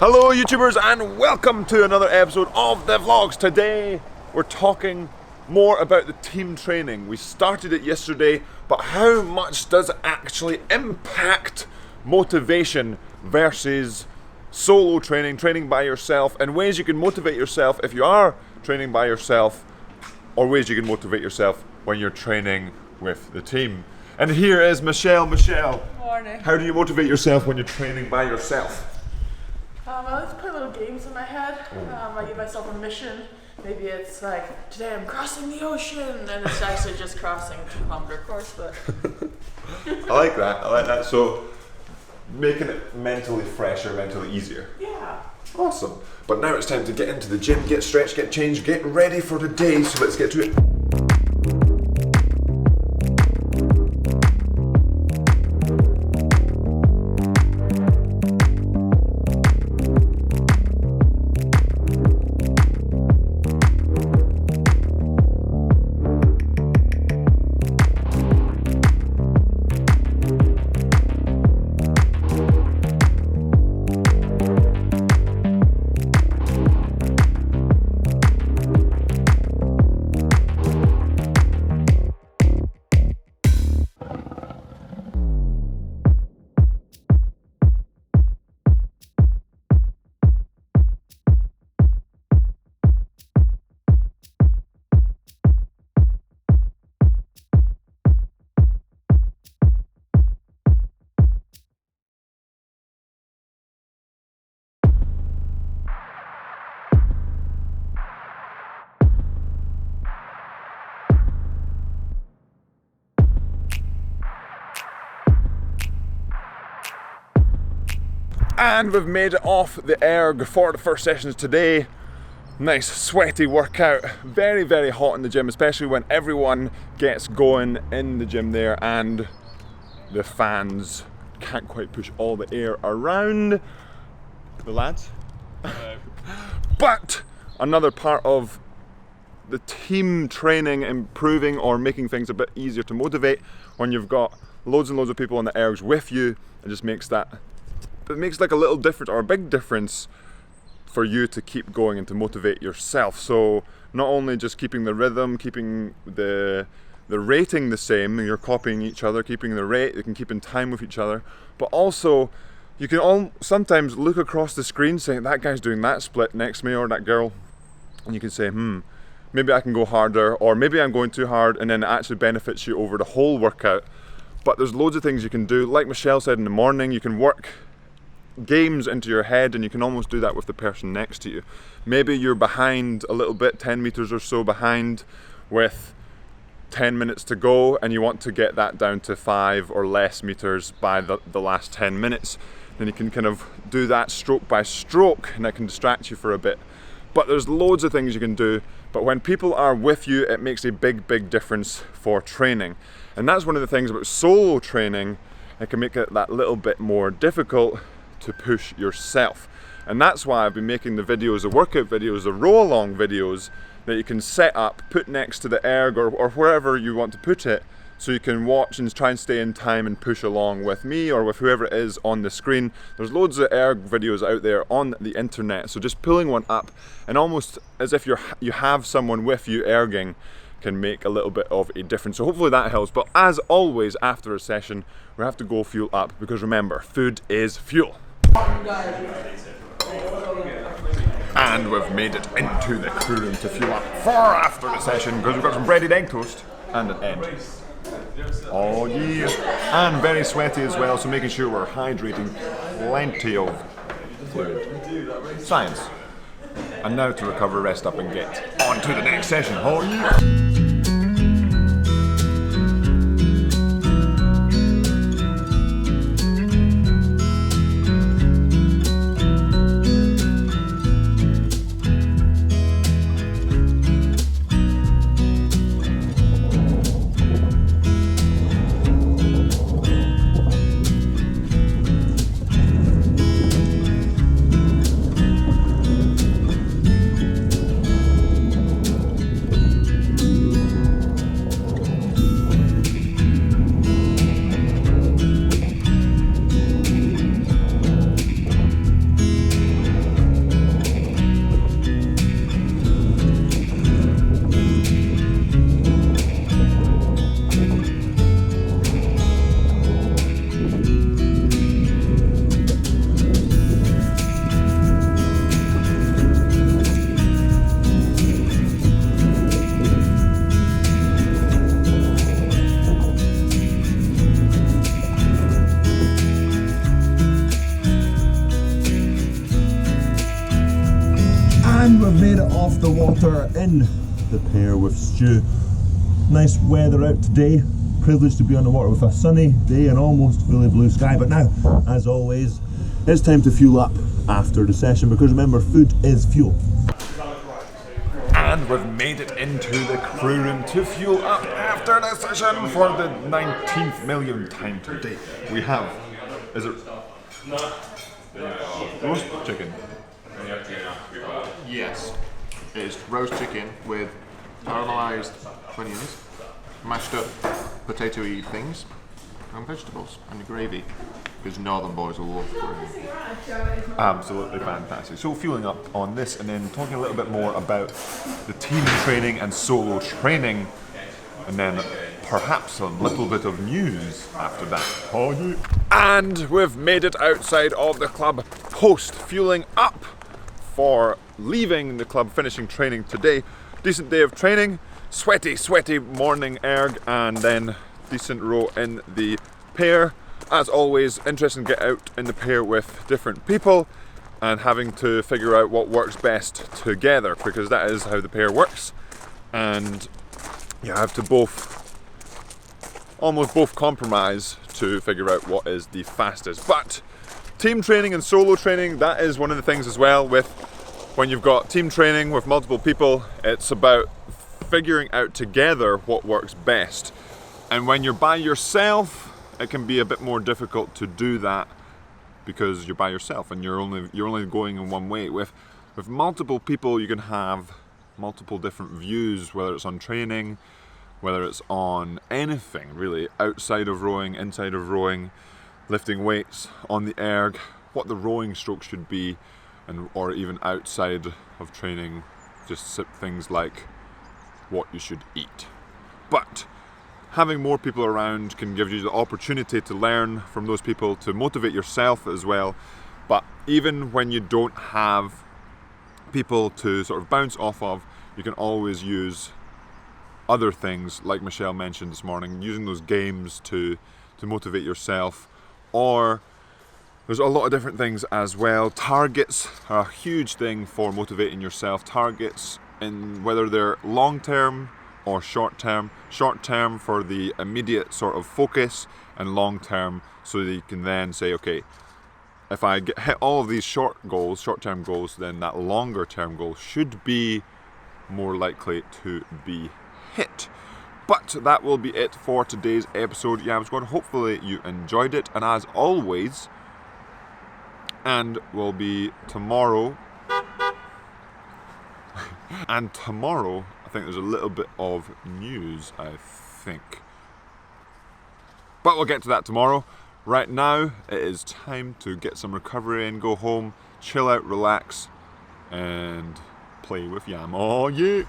Hello YouTubers and welcome to another episode of the vlogs. Today we're talking more about the team training. We started it yesterday, but how much does it actually impact motivation versus solo training, training by yourself, and ways you can motivate yourself if you are training by yourself, or ways you can motivate yourself when you're training with the team. And here is Michelle. Michelle, morning. How do you motivate yourself when you're training by yourself? I like to play little games in my head. I give myself a mission. Maybe it's like, today I'm crossing the ocean, and it's actually just crossing a 2-kilometer course, but... I like that. So, making it mentally fresher, mentally easier. Yeah. Awesome. But now it's time to get into the gym, get stretched, get changed, get ready for the day, so let's get to it. And we've made it off the erg for the first sessions today. Nice sweaty workout, very, very hot in the gym, especially when everyone gets going in the gym there and the fans can't quite push all the air around the lads. But another part of the team training, improving or making things a bit easier to motivate when you've got loads and loads of people on the ergs with you, it just makes that, it makes like a little difference or a big difference for you to keep going and to motivate yourself. So not only just keeping the rhythm, keeping the rating the same, you're copying each other, keeping the rate, you can keep in time with each other, but also you can sometimes look across the screen saying that guy's doing that split next to me or that girl, and you can say, maybe I can go harder, or maybe I'm going too hard, and then it actually benefits you over the whole workout. But there's loads of things you can do. Like Michelle said in the morning, you can work games into your head, and you can almost do that with the person next to you. Maybe you're behind a little bit, 10 meters or so behind with 10 minutes to go, and you want to get that down to 5 or less meters by the last 10 minutes. Then you can kind of do that stroke by stroke, and that can distract you for a bit. But there's loads of things you can do, but when people are with you, it makes a big, big difference for training. And that's one of the things about solo training. It can make it that little bit more difficult to push yourself. And that's why I've been making the videos, the workout videos, the row along videos that you can set up, put next to the erg or wherever you want to put it, so you can watch and try and stay in time and push along with me or with whoever it is on the screen. There's loads of erg videos out there on the internet, so just pulling one up and almost as if you have someone with you erging can make a little bit of a difference. So hopefully that helps. But as always, after a session, we have to go fuel up, because remember, food is fuel. And we've made it into the crew room to fuel up for after the session, because we've got some breaded egg toast and an egg. Oh yeah, and very sweaty as well, so making sure we're hydrating plenty of fluid. Science. And now to recover, rest up and get on to the next session. Oh yeah! And we've made it off the water in the pair with Stu. Nice weather out today. Privileged to be on the water with a sunny day and almost fully blue sky. But now, as always, it's time to fuel up after the session, because remember, food is fuel. And we've made it into the crew room to fuel up after the session for the 19th millionth time today. We have, is it roast chicken? Yes, it's roast chicken with caramelised onions, mashed up potato-y things, and vegetables, and the gravy, because northern boys will love gravy. Absolutely fantastic. So fueling up on this and then talking a little bit more about the team training and solo training, and then perhaps a little bit of news after that. Oh, yeah. And we've made it outside of the club post fueling up for leaving the club, finishing training today. Decent day of training, sweaty morning erg, and then decent row in the pair. As always, interesting to get out in the pair with different people and having to figure out what works best together, because that is how the pair works, and you have to almost both compromise to figure out what is the fastest. But team training and solo training, that is one of the things as well. With when you've got team training with multiple people, it's about figuring out together what works best. And when you're by yourself, it can be a bit more difficult to do that, because you're by yourself and you're only going in one way. With multiple people, you can have multiple different views, whether it's on training, whether it's on anything really, outside of rowing, inside of rowing, lifting weights, on the erg, what the rowing stroke should be, or even outside of training, just things like what you should eat. But having more people around can give you the opportunity to learn from those people, to motivate yourself as well. But even when you don't have people to sort of bounce off of, you can always use other things, like Michelle mentioned this morning, using those games to motivate yourself. Or there's a lot of different things as well. Targets are a huge thing for motivating yourself. Targets, in whether they're long term or short term. Short term for the immediate sort of focus, and long term so that you can then say, okay, if I hit all of these short term goals, then that longer term goal should be more likely to be hit. But that will be it for today's episode, Yam Squad. Hopefully you enjoyed it, and as always, and will be tomorrow. And tomorrow, I think there's a little bit of news, I think. But we'll get to that tomorrow. Right now, it is time to get some recovery in, go home, chill out, relax, and play with Yam. Oh yeah!